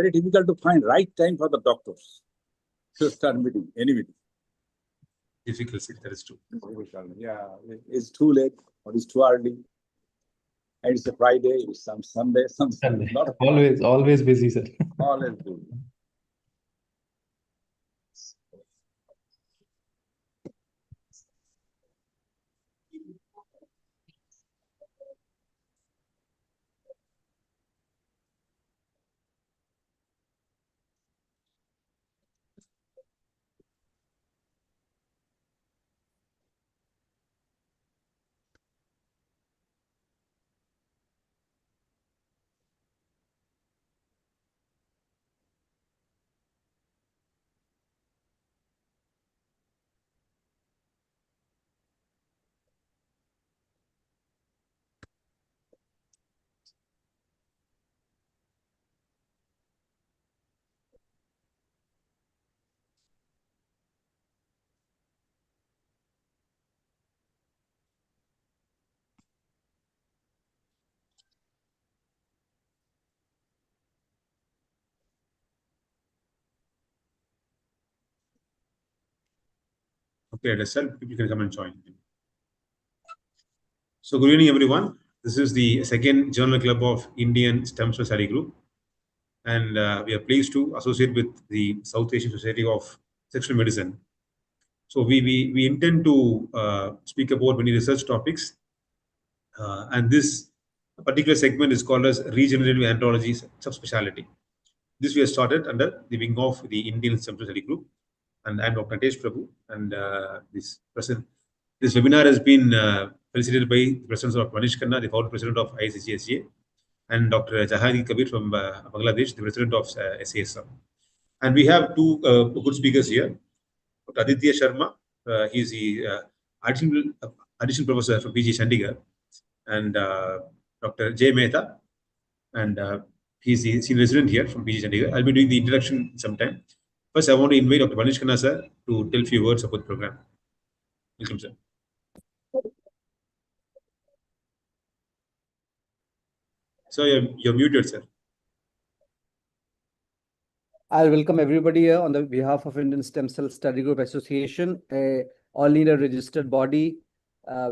very difficult to find right time for the doctors to start meeting, any meeting. Difficult, that is true. Yeah, it's too late or it's too early. And it's a Friday, it's some Sunday, not always busy, sir. always busy. Okay, let's help. You can come and join. So, good evening, everyone. This is the second Journal Club of Indian Stem Cell Study Group, and we are pleased to associate with the South Asian Society of Sexual Medicine. So, we intend to speak about many research topics, and this particular segment is called as Regenerative Andrology subspeciality. This we have started under the wing of the Indian Stem Cell Study Group, and I'm Dr. Natesh Prabhu, and this webinar has been facilitated by the presence of Manish Khanna, the founder president of ISCSG, and Dr. Jahangir Kabir from Bangladesh, the president of SASM. And we have two good speakers here. Dr. Aditya Sharma, he is the additional professor from PG Chandigarh, and Dr. Jay Mehta, and he's the senior resident here from PG Chandigarh. I'll be doing the introduction sometime. First, I want to invite Dr. Manish Khanna, sir, to tell a few words about the program. Welcome, sir. So you're muted, sir. I'll welcome everybody here on the behalf of Indian Stem Cell Study Group Association, a all India registered body,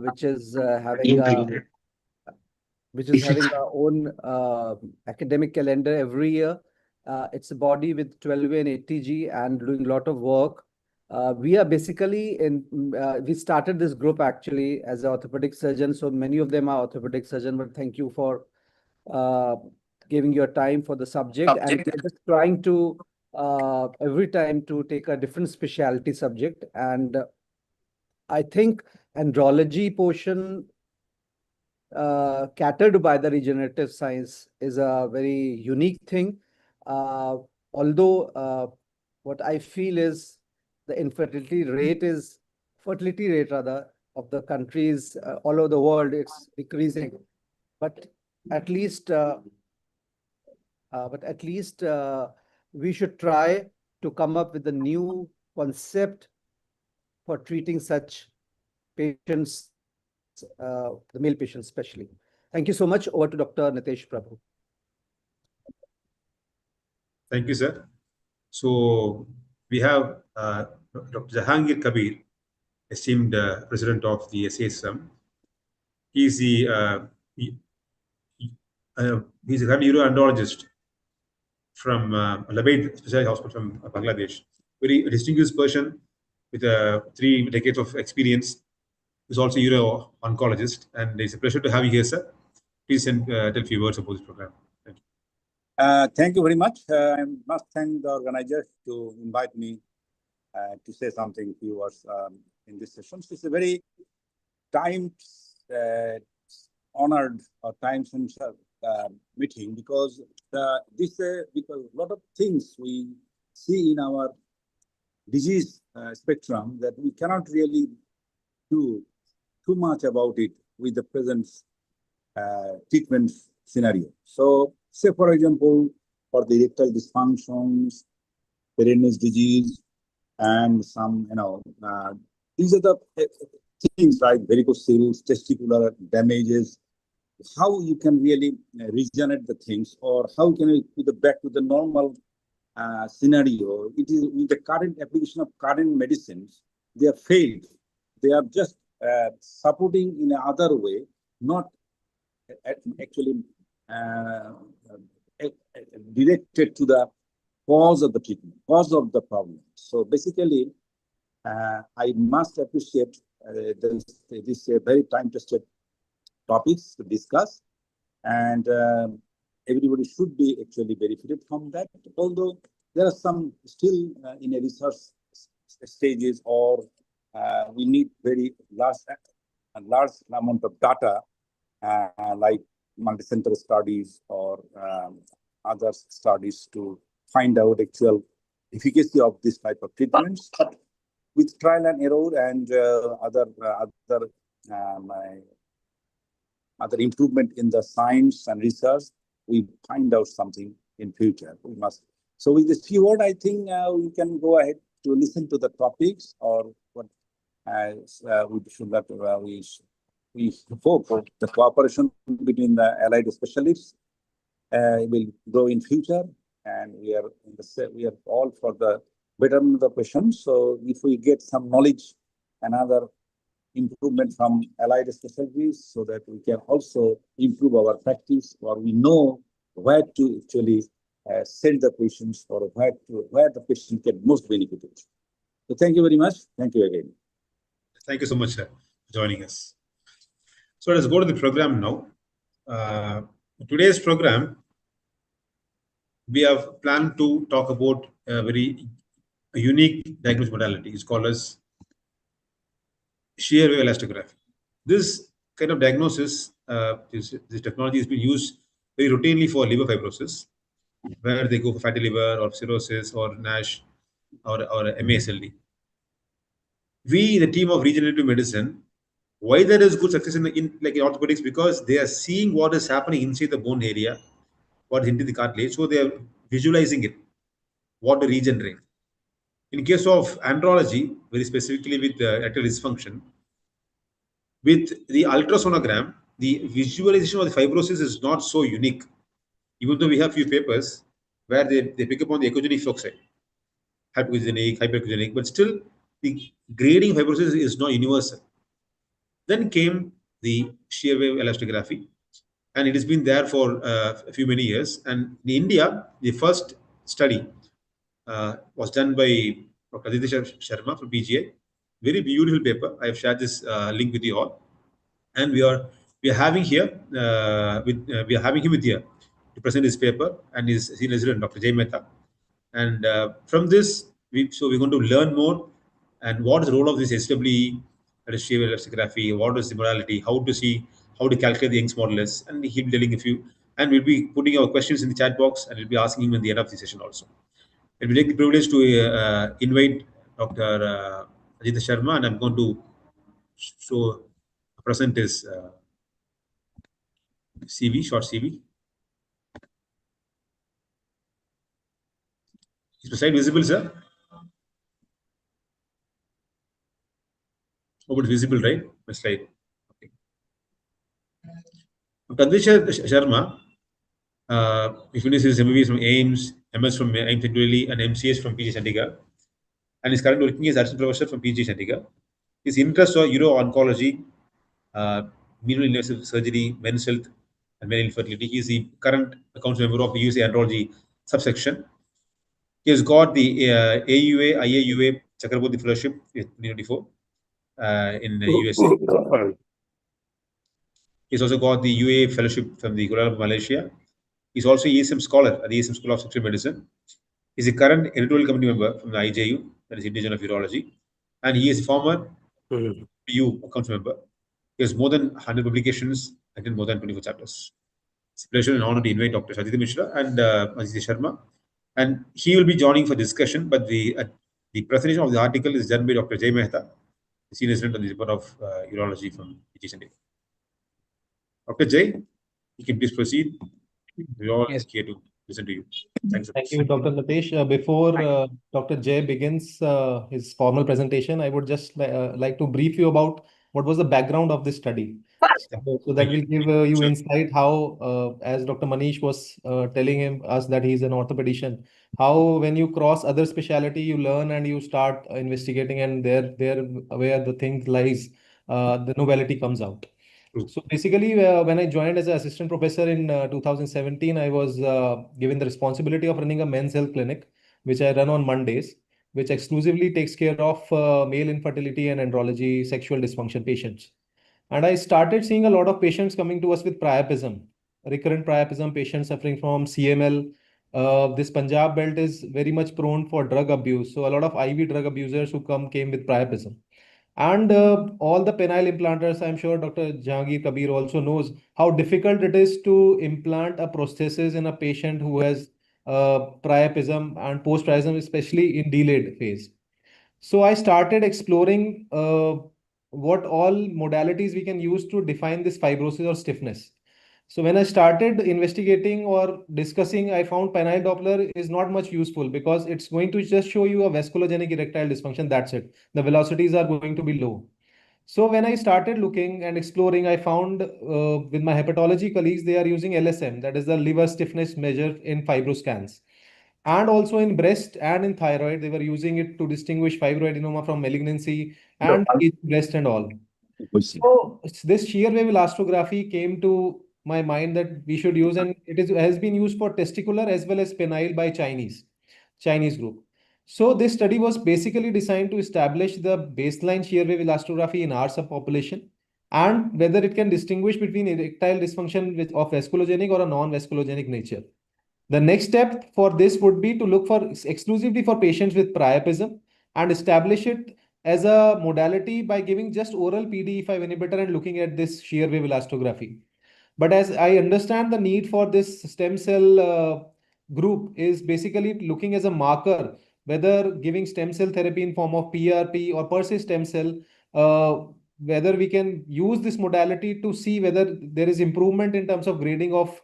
which is having our own academic calendar every year. It's a body with 12A and 80G and doing a lot of work. We are basically we started this group actually as an orthopedic surgeon. So many of them are orthopedic surgeons, but thank you for giving your time for the subject. And we're just trying to every time to take a different specialty subject. And I think andrology portion catered by the regenerative science is a very unique thing. Although what I feel is the fertility rate rather of the countries all over the world, it's decreasing. But at least we should try to come up with a new concept for treating such patients, the male patients especially. Thank you so much. Over to Dr. Natesh Prabhu. Thank you, sir. So we have Dr. Jahangir Kabir, esteemed president of the SASM. He's he's a urologist from Labaid Specialty Hospital from Bangladesh. Very distinguished person with 3 decades of experience. He's also a uro-oncologist, and it's a pleasure to have you here, sir. Please tell a few words about this program. Thank you. Thank you very much. I must thank the organizers to invite me to say something to you in this session. It's a very time-honored or time-sensitive meeting because because a lot of things we see in our disease spectrum that we cannot really do too much about it with the present treatment scenario. So, say for example, for the erectile dysfunctions, Peyronie's disease, and some, these are the things like varicose cells, testicular damages, how you can really regenerate the things, or how can we put it back to the normal scenario. It is with the current application of current medicines, they have failed. They are just supporting in another way, not actually directed to the cause of the treatment, cause of the problem. So basically, I must appreciate this very time-tested topics to discuss, and everybody should be actually benefited from that. Although there are some still in a research stages, or we need very large amount of data, like multicenter studies or other studies to find out actual efficacy of this type of treatments. But with trial and error and other improvement in the science and research, we find out something in future. We must. So with this few word, I think we can go ahead to listen to the topics, or what we should not. We hope the cooperation between the allied specialists will grow in future, and we are all for the betterment of the patient. So if we get some knowledge and other improvement from allied specialties, so that we can also improve our practice, or we know where to actually send the patients, or where the patient get most benefited. So thank you very much. Thank you again. Thank you so much, sir, for joining us. So let's go to the program now. Today's program, we have planned to talk about a very unique diagnostic modality. It's called as shear wave elastography. This kind of diagnosis, this technology has been used very routinely for liver fibrosis, where they go for fatty liver or cirrhosis or NASH or MASLD. We, the team of regenerative medicine, why there is good success in orthopedics, because they are seeing what is happening inside the bone area, what is into the cartilage, so they are visualizing it, what to regenerate. In case of andrology, very specifically with erectile dysfunction, with the ultrasonogram, the visualization of the fibrosis is not so unique. Even though we have few papers where they pick up on the echogenic foci, hypogenic, hyperechogenic, but still the grading fibrosis is not universal. Then came the shear wave elastography, and it has been there for many years. And in India, the first study was done by Dr. Aditya Sharma from PGI. Very beautiful paper. I have shared this link with you all, and we are having here we are having him with here to present his paper, and his senior resident, Dr. Jay Mehta. And from this, we're going to learn more, and what is the role of this SWE, that is shear wave elastography, what is the modality, how to calculate the Young's modulus, and he'll be telling a few, and we'll be putting our questions in the chat box, and we'll be asking him at the end of the session also. And we take the privilege to invite Dr. Aditya Sharma, and I'm going to present his short CV. Is the slide visible, sir? Oh, it's visible, right? My slide. Okay. Dr. Aditya Sharma, he finished his MBBS from AIMS, MS from AIMS Delhi, and MCS from PG Chandigarh, and is currently working as assistant professor from PG Chandigarh. His interests are uro-oncology, minimally invasive surgery, men's health, and male infertility. He is the current council member of the USA Andrology subsection. He has got the AUA, IAUA Chakraborty Fellowship in 2024 in USA. He's also got the UAA Fellowship from the Kuala Lumpur, Malaysia. He's also ESM scholar at the ESM School of Sexual Medicine. He's a current editorial committee member from the IJU, that is Indian Journal of Urology, and he is a former PU council member. He has more than 100 publications and more than 24 chapters. It's a pleasure and honor to invite Dr. Aditya Mishra and Aditya Sharma, and he will be joining for discussion. But the presentation of the article is done by Dr. Jay Mehta, the senior resident on the Department of Urology from PG Chandigarh. Dr. Jay, you can please proceed. We all are here to listen to you. Thanks. Thank you, Dr. Latesh. Before Dr. Jay begins his formal presentation, I would just like to brief you about what was the background of this study. So that will give you insight how, as Dr. Manish was telling us that he's an orthopedician, how when you cross other specialty, you learn and you start investigating, and there where the thing lies, the novelty comes out. So basically, when I joined as an assistant professor in 2017, I was given the responsibility of running a men's health clinic, which I run on Mondays, which exclusively takes care of male infertility and andrology sexual dysfunction patients. And I started seeing a lot of patients coming to us with priapism, recurrent priapism, patients suffering from CML. This Punjab belt is very much prone for drug abuse. So a lot of IV drug abusers who came with priapism. And all the penile implanters, I'm sure Dr. Jahangir Kabir also knows how difficult it is to implant a prosthesis in a patient who has priapism and post-priapism, especially in delayed phase. So I started exploring what all modalities we can use to define this fibrosis or stiffness. So when I started investigating or discussing, I found penile Doppler is not much useful because it's going to just show you a vasculogenic erectile dysfunction. That's it. The velocities are going to be low. So when I started looking and exploring, I found with my hepatology colleagues, they are using LSM, that is the liver stiffness measure in fibroscans. And also in breast and in thyroid, they were using it to distinguish fibroadenoma from malignancy and breast and all. So this shear wave elastography came to my mind that we should use, and has been used for testicular as well as penile by Chinese group. So this study was basically designed to establish the baseline shear wave elastography in our subpopulation and whether it can distinguish between erectile dysfunction of vasculogenic or a non-vasculogenic nature. The next step for this would be to look for exclusively for patients with priapism and establish it as a modality by giving just oral PDE5 inhibitor and looking at this shear wave elastography. But as I understand, the need for this stem cell group is basically looking as a marker, whether giving stem cell therapy in form of PRP or per se stem cell, whether we can use this modality to see whether there is improvement in terms of grading of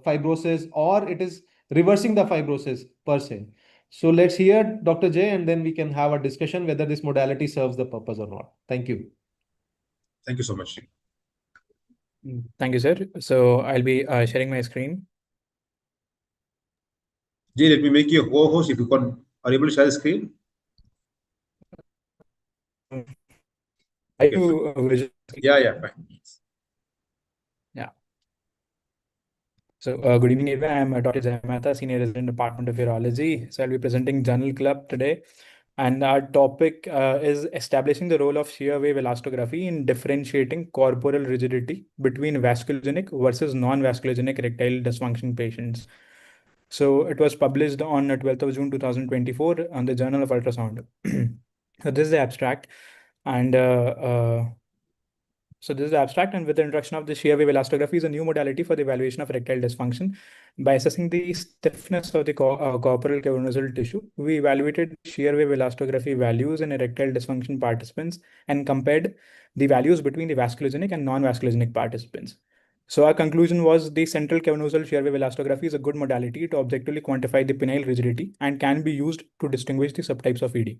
fibrosis, or it is reversing the fibrosis per se. So let's hear Dr. J, and then we can have a discussion whether this modality serves the purpose or not. Thank you. Thank you so much. Thank you, sir. So I'll be sharing my screen. Jay, let me make you a co-host if you are able to share the screen. Yeah, fine. Yeah. So good evening, everyone. I'm Dr. Jay Mehta, Senior Resident Department of Urology. So I'll be presenting Journal Club today. And our topic is establishing the role of shear wave elastography in differentiating corporal rigidity between vasculogenic versus non-vasculogenic erectile dysfunction patients. So it was published on 12th of June 2024 on the Journal of Ultrasound. So this is the abstract. And so this is the abstract, and with the introduction of the shear wave elastography is a new modality for the evaluation of erectile dysfunction. By assessing the stiffness of the corporal cavernosal tissue, we evaluated shear wave elastography values in erectile dysfunction participants and compared the values between the vasculogenic and non-vasculogenic participants. So our conclusion was the central cavernosal shear wave elastography is a good modality to objectively quantify the penile rigidity and can be used to distinguish the subtypes of ED.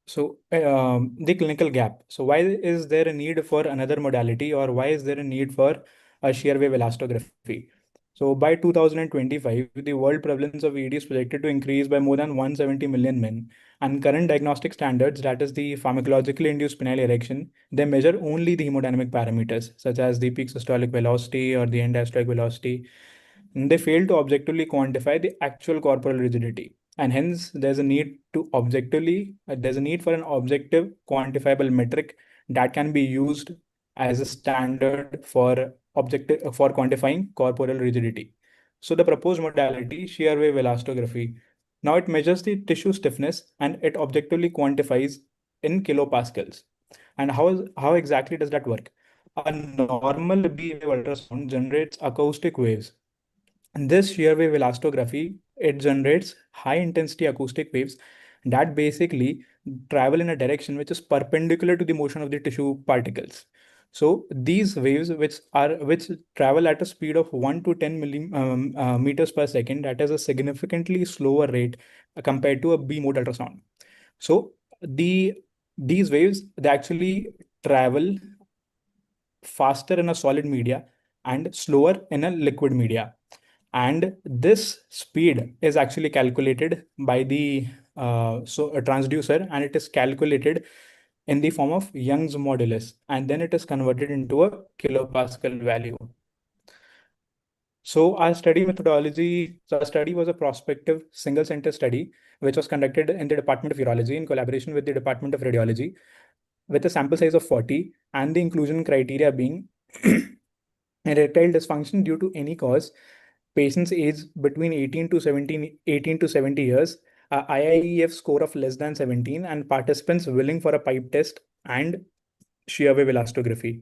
So the clinical gap. So why is there a need for another modality, or why is there a need for a shear wave elastography? So by 2025, the world prevalence of ED is projected to increase by more than 170 million men. And current diagnostic standards, that is the pharmacologically induced penile erection, they measure only the hemodynamic parameters, such as the peak systolic velocity or the end diastolic velocity. And they fail to objectively quantify the actual corporal rigidity. And hence there's a need to there's a need for an objective quantifiable metric that can be used as a standard for quantifying corporal rigidity. So the proposed modality, shear wave elastography, now it measures the tissue stiffness and it objectively quantifies in kilopascals. And how exactly does that work? A normal B wave ultrasound generates acoustic waves. And this shear wave elastography, it generates high intensity acoustic waves that basically travel in a direction which is perpendicular to the motion of the tissue particles. So these waves, which travel at a speed of 1 to 10 meters per second, that is a significantly slower rate compared to a B mode ultrasound. So these waves, they actually travel faster in a solid media and slower in a liquid media. And this speed is actually calculated by the a transducer, and it is calculated in the form of Young's modulus, and then it is converted into a kilopascal value. So our study methodology, so our study was a prospective single center study, which was conducted in the Department of Urology in collaboration with the Department of Radiology, with a sample size of 40, and the inclusion criteria being erectile dysfunction due to any cause, patients aged between 18 to 70 years, a IIEF score of less than 17, and participants willing for a pipe test and shear wave elastography.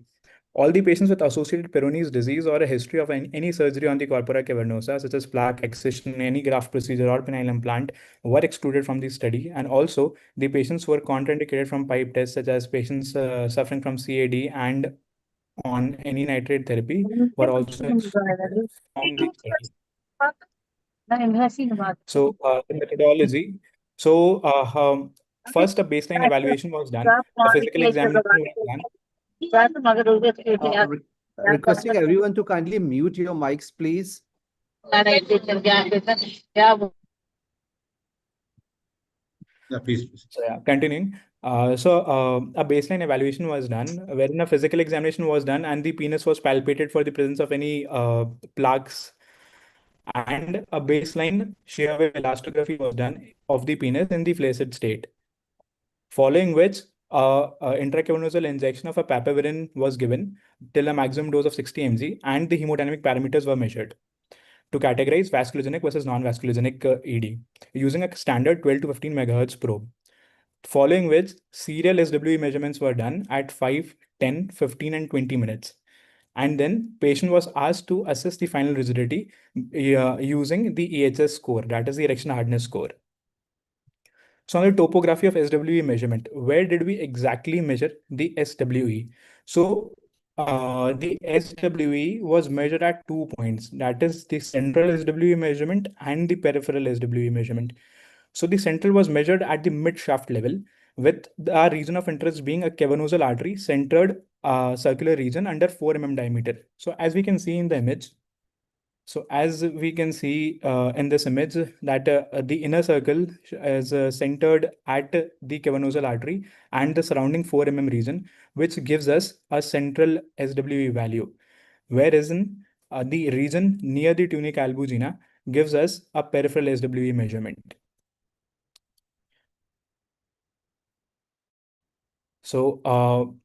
All the patients with associated Peyronie's disease or a history of any surgery on the corpora cavernosa, such as plaque excision, any graft procedure, or penile implant, were excluded from the study. And also, the patients who were contraindicated from pipe tests, such as patients suffering from CAD and on any nitrate therapy, were also excluded from the study. So, the methodology. So, first, a baseline evaluation was done. A physical examination was done. Requesting everyone to kindly mute your mics, please. Yeah, please. So yeah, continuing. A baseline evaluation was done, wherein a physical examination was done, and the penis was palpated for the presence of any plaques, and a baseline shear wave elastography was done of the penis in the flaccid state. Following which, intracavernosal injection of a papaverine was given till a maximum dose of 60 mg, and the hemodynamic parameters were measured to categorize vasculogenic versus non-vasculogenic ED using a standard 12 to 15 megahertz probe. Following which, serial SWE measurements were done at 5, 10, 15, and 20 minutes. And then patient was asked to assess the final rigidity using the EHS score, that is the erection hardness score. So on the topography of SWE measurement, where did we exactly measure the SWE? So the SWE was measured at 2 points, that is the central SWE measurement and the peripheral SWE measurement. So the central was measured at the mid shaft level, with our region of interest being a cavernosal artery centered circular region under 4 mm diameter. So as we can see in the image, in this image, that the inner circle is centered at the cavernosal artery and the surrounding 4 mm region, which gives us a central SWE value, whereas in the region near the tunica albugina gives us a peripheral SWE measurement. So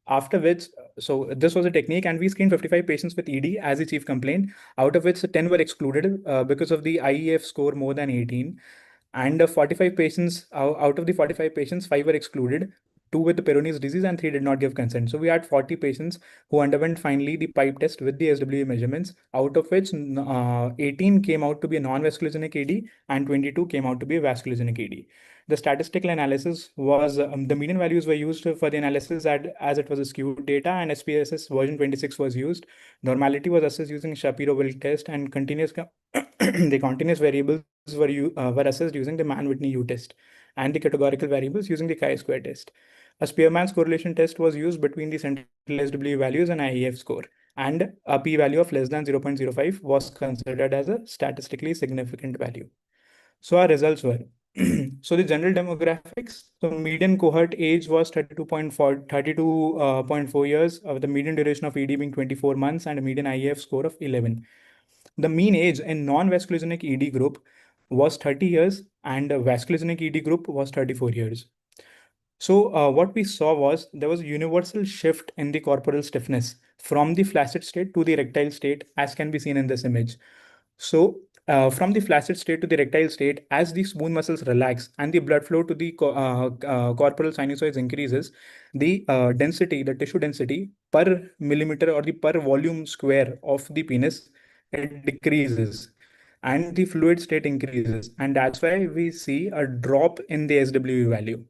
after which, so this was a technique, and we screened 55 patients with ED as the chief complaint, out of which 10 were excluded because of the IEF score more than 18. And 45 patients, out of the 45 patients, 5 were excluded, 2 with the Peyronie's disease and 3 did not give consent. So we had 40 patients who underwent finally the pipe test with the SWE measurements, out of which 18 came out to be a non-vasculogenic ED and 22 came out to be a vasculogenic ED. The statistical analysis was, the median values were used for the analysis as it was a skewed data, and SPSS version 26 was used. Normality was assessed using Shapiro-Wilk test, and the continuous variables were assessed using the Mann-Whitney U test, and the categorical variables using the chi-square test. A Spearman's correlation test was used between the central SW values and IEF score, and a p-value of less than 0.05 was considered as a statistically significant value. So our results were, so the general demographics, so median cohort age was 32.4 years, the median duration of ED being 24 months, and a median IEF score of 11. The mean age in non-vasculogenic ED group was 30 years, and vasculogenic ED group was 34 years. So what we saw was there was a universal shift in the corporal stiffness from the flaccid state to the erectile state, as can be seen in this image. So from the flaccid state to the erectile state, as the smooth muscles relax and the blood flow to the corporal sinusoids increases, the density, the tissue density per millimeter or the per volume square of the penis, it decreases and the fluid state increases. And that's why we see a drop in the SWE value.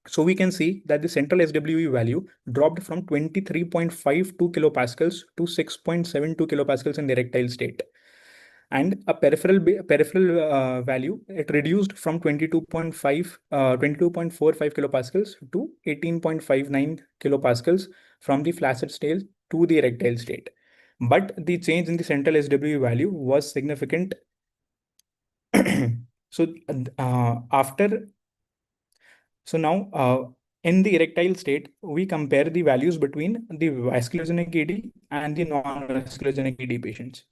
So we can see that the central SWE value dropped from 23.52 kilopascals to 6.72 kilopascals in the erectile state. and a peripheral value, it reduced from 22.45 kilopascals to 18.59 kilopascals from the flaccid state to the erectile state. But the change in the central SW value was significant. So now in the erectile state, we compare the values between the vasculogenic ED and the non-vasculogenic ED patients.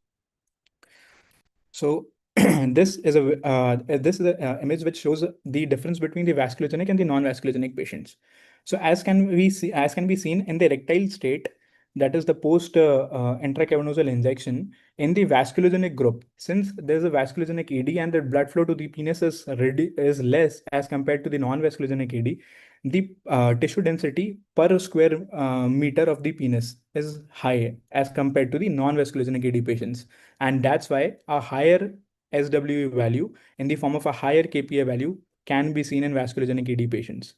So this is a image which shows the difference between the vasculogenic and the non-vasculogenic patients. So as can be seen in the erectile state, that is the post intracavernosal injection, in the vasculogenic group, since there's a vasculogenic ED and the blood flow to the penis is less as compared to the non-vasculogenic ED, the tissue density per square meter of the penis is high as compared to the non-vasculogenic ED patients. And that's why a higher SW value in the form of a higher KPA value can be seen in vasculogenic ED patients.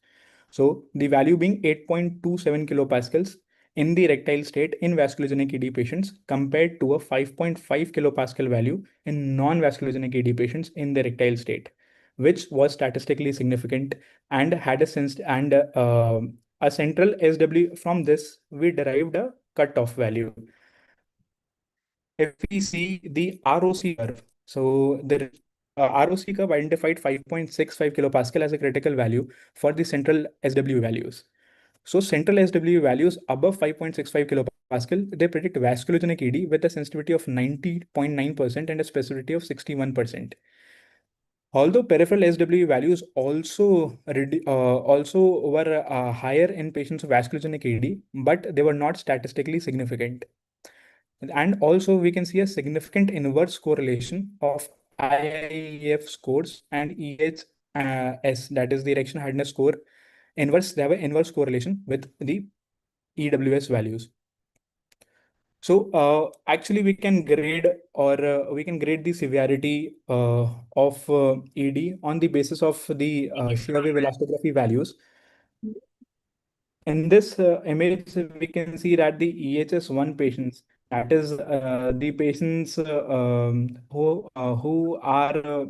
So the value being 8.27 kilopascals in the erectile state in vasculogenic ED patients compared to a 5.5 kilopascal value in non-vasculogenic ED patients in the erectile state, which was statistically significant and had a central SW. From this, we derived a cutoff value. If we see the ROC curve, so the ROC curve identified 5.65 kilopascal as a critical value for the central SW values. So central SW values above 5.65 kilopascal, they predict vasculogenic ED with a sensitivity of 90.9% and a specificity of 61%. Although peripheral SW values also were higher in patients of vasculogenic ED, but they were not statistically significant. And also we can see a significant inverse correlation of IIF scores and EHS, that is the erection hardness score. They have an inverse correlation with the EWS values. So actually we can grade the severity of ED on the basis of the shear wave elastography values. In this image, we can see that the EHS1 patients, that is the patients who are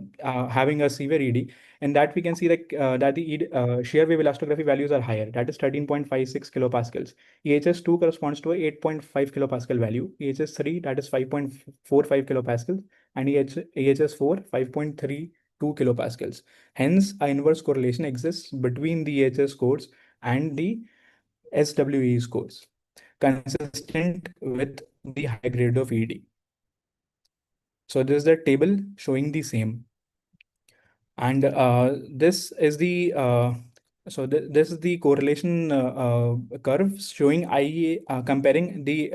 having a severe ED, and that we can see that the shear wave elastography values are higher, that is 13.56 kilopascals. EHS2 corresponds to a 8.5 kilopascal value, EHS3 that is 5.45 kilopascals, and EHS4 5.32 kilopascals. Hence, an inverse correlation exists between the EHS scores and the SWE scores, consistent with the high grade of ED. So this is the table showing the same. And this is the this is the correlation curve showing IEA comparing the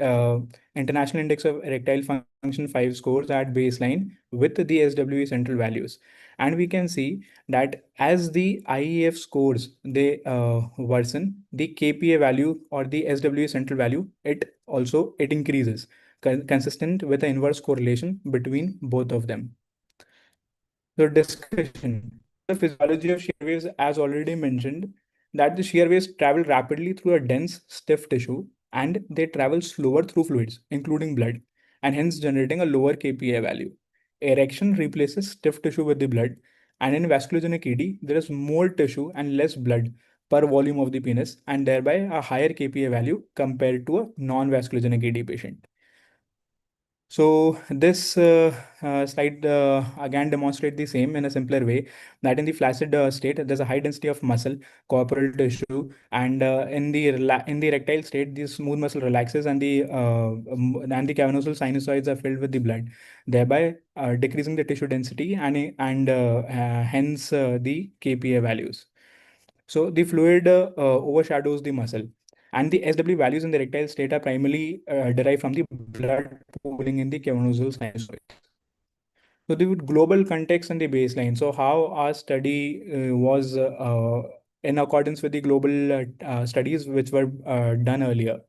International Index of Erectile Function 5 scores at baseline with the SWE central values. And we can see that as the IEF scores, they worsen, the KPA value or the SWE central value, it increases, consistent with the inverse correlation between both of them. So discussion. The physiology of shear waves, as already mentioned, that the shear waves travel rapidly through a dense, stiff tissue and they travel slower through fluids, including blood, and hence generating a lower KPA value. Erection replaces stiff tissue with the blood, and in vasculogenic ED, there is more tissue and less blood per volume of the penis, and thereby a higher KPA value compared to a non-vasculogenic ED patient. So this slide again demonstrates the same in a simpler way, that in the flaccid state, there's a high density of muscle, corporal tissue, and in the erectile state, the smooth muscle relaxes and the cavernosal sinusoids are filled with the blood, thereby decreasing the tissue density and hence the KPA values. So the fluid overshadows the muscle. And the SW values in the erectile state are primarily derived from the blood pooling in the cavernosal sinusoid. So the global context and the baseline. So how our study was in accordance with the global studies which were done earlier.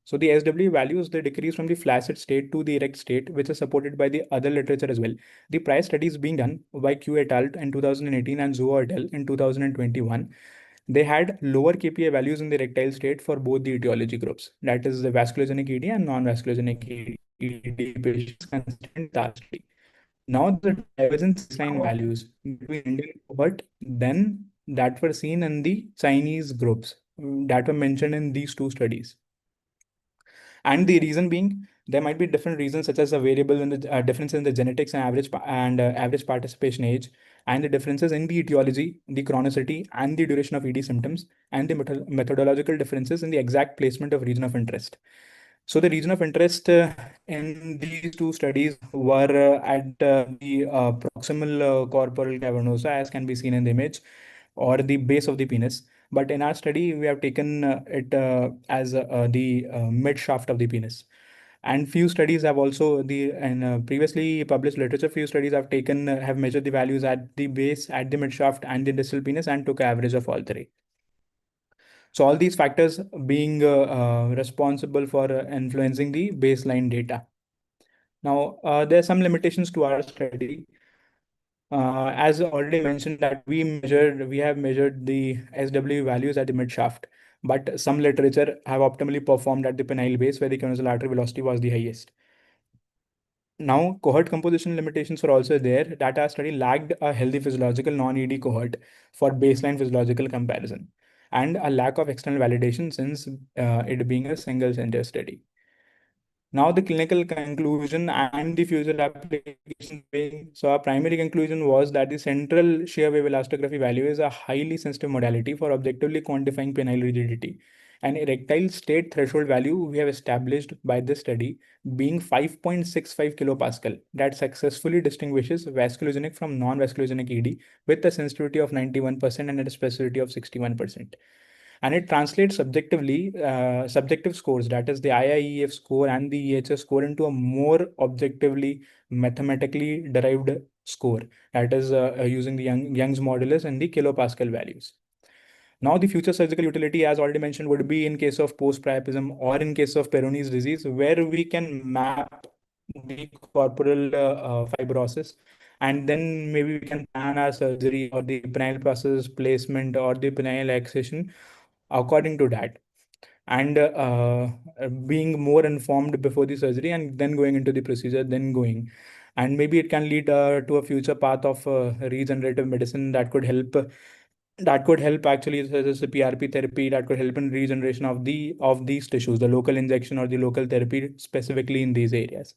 So the SW values, they decrease from the flaccid state to the erect state, which is supported by the other literature as well. The prior studies being done by Q et al. In 2018 and Zhou et al. In 2021, they had lower KPA values in the erectile state for both the etiology groups, that is the vasculogenic ED and non-vasculogenic ED patients consistent lastly. Now the divergence baseline values between Indian cohort then that were seen in the Chinese groups that were mentioned in these two studies. And the reason being, there might be different reasons, such as a variable in the difference in the genetics and average participation age, and the differences in the etiology, the chronicity, and the duration of ED symptoms, and the methodological differences in the exact placement of region of interest. So the region of interest in these two studies were at the proximal corporal cavernosa, as can be seen in the image, or the base of the penis. But in our study, we have taken it as the mid shaft of the penis. And few studies have also the and previously published literature. Few studies have taken have measured the values at the base, at the mid shaft, and the distal penis, and took average of all three. So all these factors being responsible for influencing the baseline data. Now, there are some limitations to our study. As already mentioned, that we have measured the SW values at the mid shaft, but some literature have optimally performed at the penile base, where the canonical artery velocity was the highest. Now, cohort composition limitations were also there, that our study lacked a healthy physiological non-ED cohort for baseline physiological comparison, and a lack of external validation, since it being a single center study. Now the clinical conclusion and the future application being, so our primary conclusion was that the central shear wave elastography value is a highly sensitive modality for objectively quantifying penile rigidity. An erectile state threshold value we have established by this study being 5.65 kilopascal, that successfully distinguishes vasculogenic from non-vasculogenic ED with a sensitivity of 91% and a specificity of 61%. And it translates subjective scores, that is the IIEF score and the EHS score, into a more objectively mathematically derived score, that is using the Young's modulus and the kilopascal values. Now, the future surgical utility, as already mentioned, would be in case of post-priapism or in case of Peyronie's disease, where we can map the corporal fibrosis, and then maybe we can plan our surgery or the penile process placement or the penile excision according to that, and being more informed before the surgery and then going into the procedure, and maybe it can lead to a future path of regenerative medicine that could help actually, such as a PRP therapy, that could help in regeneration of these tissues, the local injection or the local therapy specifically in these areas.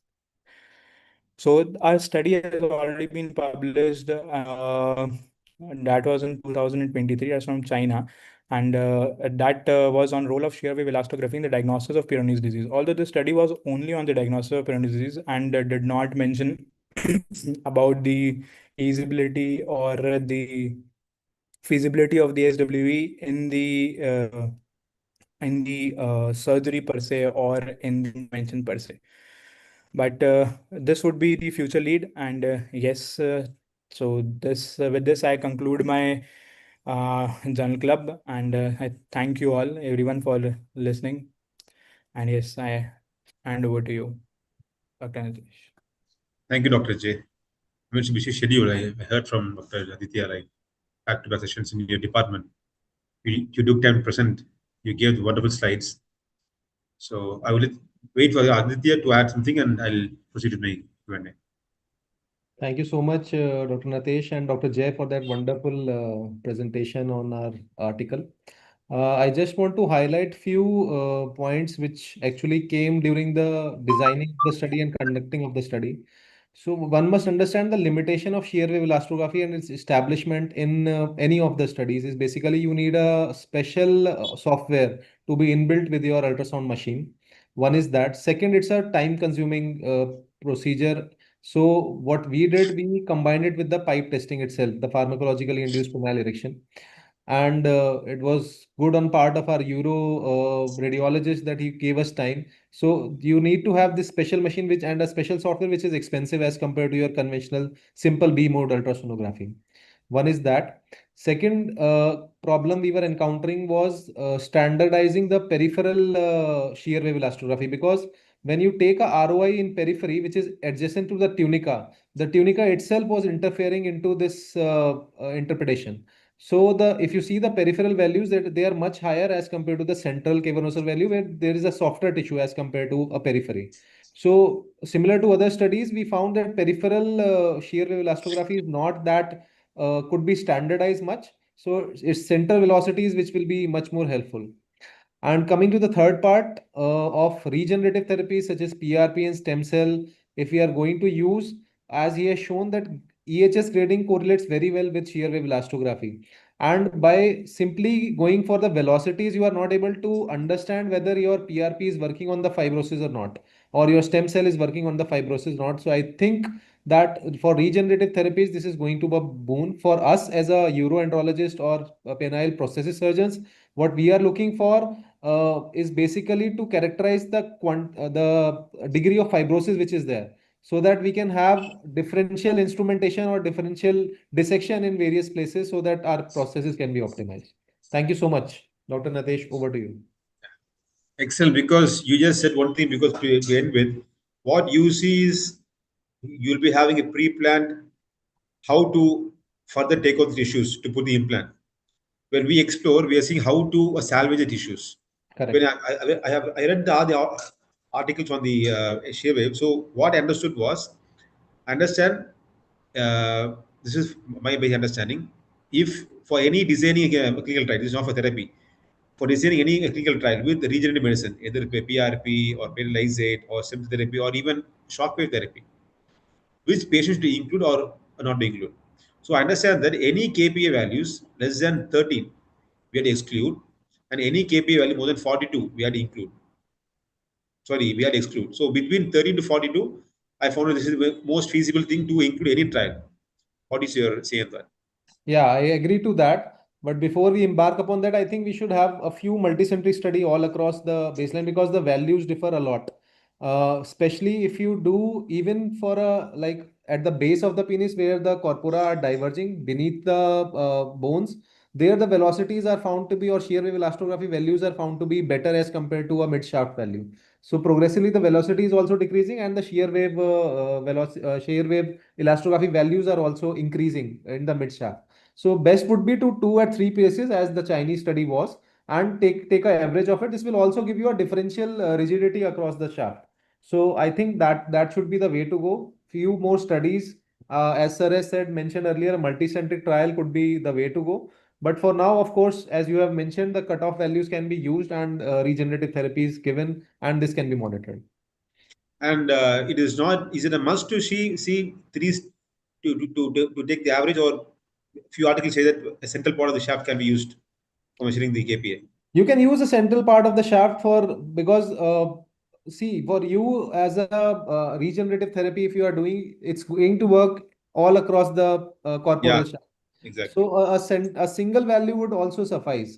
So our study has already been published. That was in 2023. That's from China, and that was on role of shear wave elastography in the diagnosis of Peyronie's disease. Although the study was only on the diagnosis of Peyronie's disease and did not mention about the feasibility or the feasibility of the SWE in the surgery per se or in the intervention per se. But this would be the future lead, and yes, so this with this I conclude my journal club, and I thank you all, everyone, for listening. And yes, I hand over to you, Dr. Nitish. Thank you, Dr. J. It's a busy schedule. I heard from Dr. Aditya, like back-to-back sessions in your department. You took time to present. You gave wonderful slides. So I will wait for Aditya to add something, and I'll proceed with my Q&A. Thank you so much, Dr. Natesh and Dr. Jay, for that wonderful presentation on our article. I just want to highlight few points which actually came during the designing of the study and conducting of the study. So one must understand the limitation of shear wave elastography and its establishment in any of the studies is basically you need a special software to be inbuilt with your ultrasound machine. One is that. Second, it's a time consuming procedure. So what we did, we combined it with the pipe testing itself, the pharmacologically induced penile erection. And it was good on part of our uro radiologist that he gave us time. So you need to have this special machine which and a special software which is expensive as compared to your conventional simple B mode ultrasonography. One is that. Second problem we were encountering was standardizing the peripheral shear wave elastography, because when you take a ROI in periphery, which is adjacent to the tunica itself was interfering into this interpretation. So if you see the peripheral values, that they are much higher as compared to the central cavernosal value, where there is a softer tissue as compared to a periphery. So similar to other studies, we found that peripheral shear wave elastography is not that could be standardized much. So it's center velocities which will be much more helpful. And coming to the third part of regenerative therapies such as PRP and stem cell, if we are going to use, as he has shown that EHS grading correlates very well with shear wave elastography. And by simply going for the velocities, you are not able to understand whether your PRP is working on the fibrosis or not, or your stem cell is working on the fibrosis or not. So I think that for regenerative therapies, this is going to be a boon for us as a uroandrologist or a penile prosthesis surgeons. What we are looking for is basically to characterize the degree of fibrosis which is there, so that we can have differential instrumentation or differential dissection in various places so that our processes can be optimized. Thank you so much. Dr. Natesh, over to you. Excellent, because you just said one thing, because to end with, what you see is you'll be having a pre-planned how to further take out the tissues to put the implant. When we explore, we are seeing how to salvage the tissues. When Correct. I read the articles on the shear wave. So what I understood was, understand, this is my basic understanding. If for any designing a clinical trial, this is not for therapy. For designing any clinical trial with regenerative medicine, either PRP or penalizate or stem therapy or even shockwave therapy, which patients to include or not to include. So I understand that any KPA values less than 13, we had to exclude, and any KPA value more than 42, we had to include. Sorry, we had to exclude. So between 13 to 42, I found that this is the most feasible thing to include any trial. What is your say on that? Yeah, I agree to that. But before we embark upon that, I think we should have a few multicentric study all across the baseline because the values differ a lot. Especially if you do even for a like at the base of the penis where the corpora are diverging beneath the bones, there the velocities are found to be or shear wave elastography values are found to be better as compared to a mid shaft value. So progressively the velocity is also decreasing and the shear wave shear wave elastography values are also increasing in the mid shaft. So best would be to 2 or 3 places as the Chinese study was and take an average of it. This will also give you a differential rigidity across the shaft. So I think that should be the way to go. Few more studies, as Sir has said, mentioned earlier, a multicentric trial could be the way to go. But for now, of course, as you have mentioned, the cutoff values can be used and regenerative therapies given, and this can be monitored. And it is not, is it a must to see three to take the average, or few articles say that a central part of the shaft can be used for measuring the KPA? You can use the central part of the shaft for because see for you as a regenerative therapy, if you are doing, it's going to work all across the corporal Yeah, shaft. exactly. So a single value would also suffice.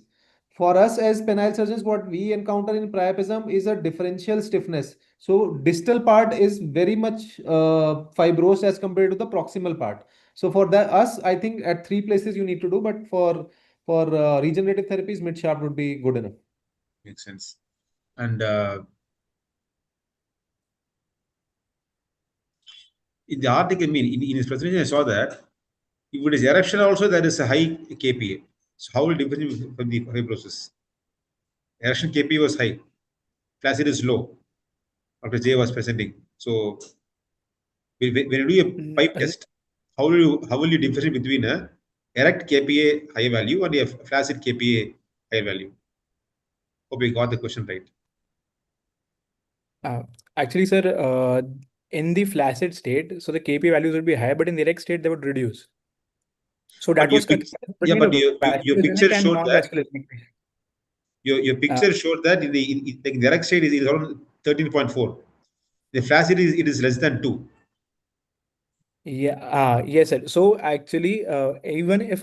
For us as penile surgeons, what we encounter in priapism is a differential stiffness. So distal part is very much fibrosed as compared to the proximal part. So for that, us, I think at 3 places you need to do, but for regenerative therapies, mid shaft would be good enough. Makes sense. And in the article, I mean, in his presentation, I saw that if it is erection also, there is a high KPA. So how will it differ from the fibrosis? Erection KPA was high, flaccid is low. Dr. J was presenting. So when you do a pipe test, how will you differentiate between a erect KPA high value and a flaccid KPA high value? Hope we got the question right. Uh, Actually, sir, in the flaccid state, so the KP values would be high, but in the erect state, they would reduce. So But that was yeah, between but the your vasculogenic picture and showed that non-vasculogenic patient. your Uh, picture showed that in the erect state is around 13.4. The flaccid it is less than 2. Yeah, yes, sir. So actually, even if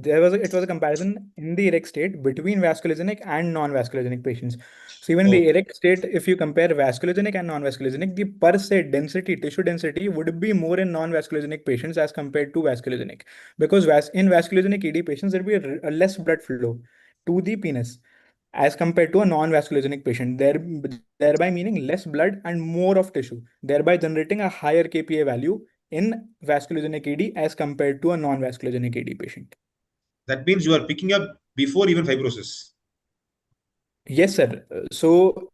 there was it was a comparison in the erect state between vasculogenic and non-vasculogenic patients. So even in the Okay. erect state, if you compare vasculogenic and non-vasculogenic, the per se density, tissue density would be more in non-vasculogenic patients as compared to vasculogenic, because in vasculogenic ED patients there will be a less blood flow to the penis as compared to a non-vasculogenic patient, thereby meaning less blood and more of tissue, thereby generating a higher KPA value in vasculogenic ED as compared to a non-vasculogenic ED patient. That means you are picking up before even fibrosis. Yes, sir. So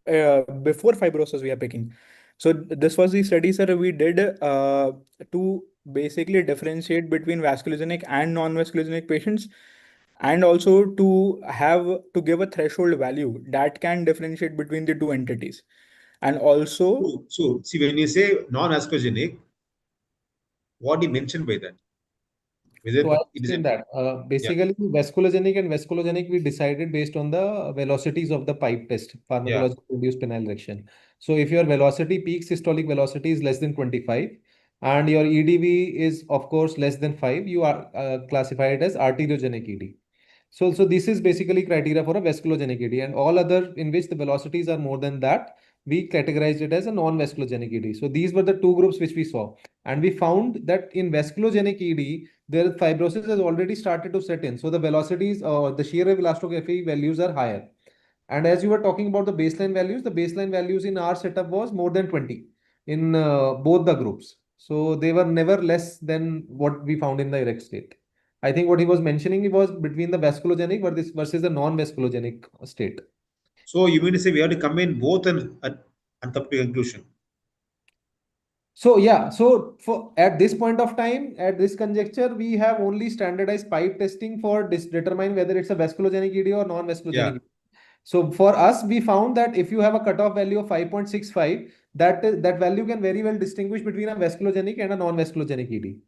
before fibrosis, we are picking. So this was the study, sir, we did to basically differentiate between vasculogenic and non-vasculogenic patients, and also to give a threshold value that can differentiate between the two entities. And also, So see, when you say non-aspergenic, what do you mention by that? Whether So I'll it is explain that. yeah. Basically, vasculogenic and vasculogenic, we decided based on the velocities of the pipe test, pharmacological induced penile erection. So if your velocity, peak systolic velocity is less than 25, and your EDV is, of course, less than 5, you are classified as arteriogenic ED. So this is basically criteria for a vasculogenic ED, and all other in which the velocities are more than that, we categorized it as a non-vasculogenic ED. So these were the two groups which we saw. And we found that in vasculogenic ED, their fibrosis has already started to set in. So the velocities or the shear wave elastography values are higher. And as you were talking about the baseline values in our setup was more than 20 in both the groups. So they were never less than what we found in the erect state. I think what he was mentioning was between the vasculogenic versus the non-vasculogenic state. So you mean to say we have to combine both and come to a conclusion? So yeah, so for at this point of time, at this conjecture, we have only standardized pipe testing for determine whether it's a vasculogenic ED or non-vasculogenic ED. So for us, we found that if you have a cutoff value of 5.65, that value can very well distinguish between a vasculogenic and a non-vasculogenic ED. And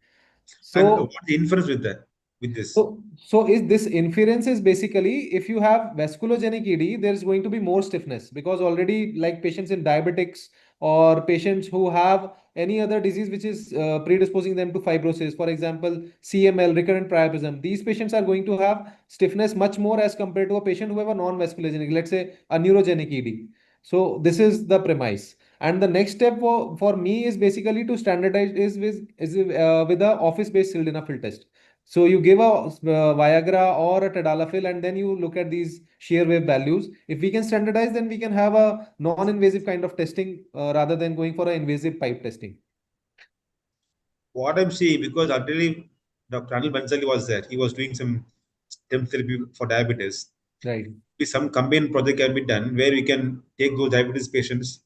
So what's the inference with that? With this? So is this inference is basically if you have vasculogenic ED, there's going to be more stiffness because already like patients in diabetics or patients who have any other disease which is predisposing them to fibrosis, for example, CML, recurrent priapism, these patients are going to have stiffness much more as compared to a patient who have a non-vasculogenic, let's say a neurogenic ED. So this is the premise. And the next step for me is basically to standardize with the office-based sildenafil test. So you give a Viagra or a tadalafil, and then you look at these shear wave values. If we can standardize, then we can have a non-invasive kind of testing rather than going for an invasive pipe testing. What I'm seeing, because actually Dr. Anil Bansali was there. He was doing some stem therapy for diabetes. Right. Some combined project can be done where we can take those diabetes patients,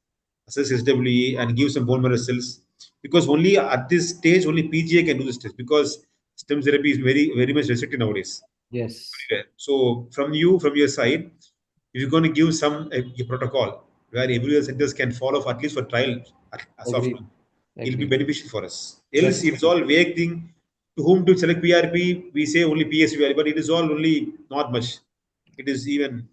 assess SWE, and give some bone marrow cells. Because only at this stage, only PGA can do this test because stem therapy is very, very much restricted nowadays. Yes. So from your side, if you're going to give a protocol where every centers can follow at least for trial as of Agreed. now, it'll be Agreed. beneficial for us. Else, Definitely. it's all vague thing. To whom to select PRP, we say only PSVR, but it is all only not much. It is even,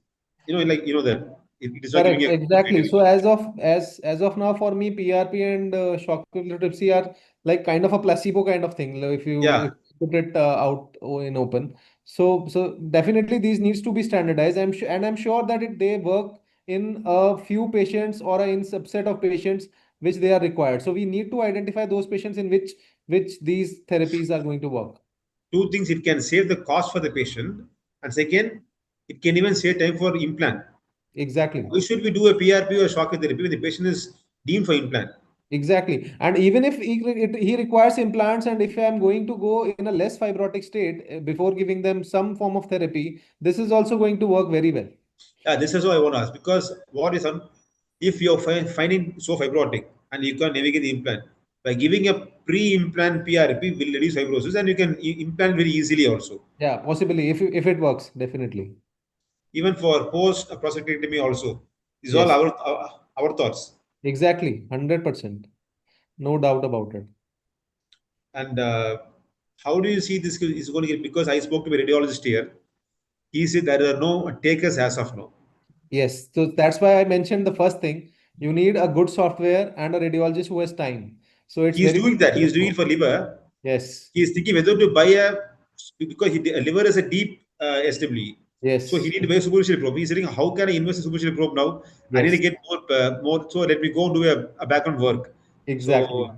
that it is not Correct, giving a good exactly. feeling. So as of now, for me, PRP and shock epilepsy are like kind of a placebo kind of thing. If Yeah. you put it out in open, so definitely these needs to be standardized. I'm sure that they work in a few patients or in subset of patients which they are required. So we need to identify those patients in which these therapies are going to work. Two things: it can save the cost for the patient, and second, it can even save time for implant. Exactly. Why should we do a PRP or shock therapy when the patient is deemed for implant? Exactly. And even if he requires implants, and if I'm going to go in a less fibrotic state before giving them some form of therapy, this is also going to work very well. Yeah, this is what I want to ask, because what is if you're finding so fibrotic and you can navigate the implant by giving a pre-implant PRP will reduce fibrosis and you can implant very easily also. Yeah, possibly if it works, definitely. Even for post prostatectomy also. These are all Yes, our thoughts. exactly. 100%. No doubt about it. And how do you see this is going to get? Because I spoke to a radiologist here. He said there are no takers as of now. Yes. So that's why I mentioned the first thing. You need a good software and a radiologist who has time. So it's He is very doing that. He is doing it difficult. for liver. Yes. He is thinking whether to buy because liver is a deep SWE. So he Yes. need to buy a superficial probe. He's saying, how can I invest in superficial probe now? I need to Yes. get more. So let me go and do a background work. So Exactly.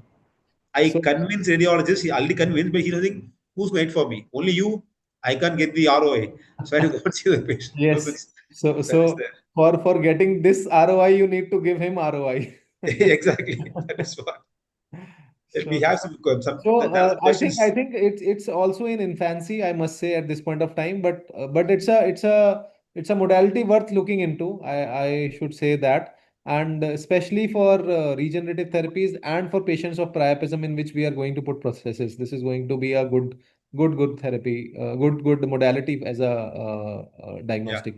I So convinced radiologist. He already convinced, but he's saying, who's going for me? Only you. I can't get the ROI. So I have to go and see the patient. yes. So That is so for getting this ROI, you need to give him ROI. there. Exactly. That is what. We So have some so there are some I questions. think it's also in infancy, I must say, at this point of time. But it's a modality worth looking into. I should say that and especially for regenerative therapies and for patients of priapism in which we are going to put prosthesis. This is going to be a good therapy, good modality as a diagnostic.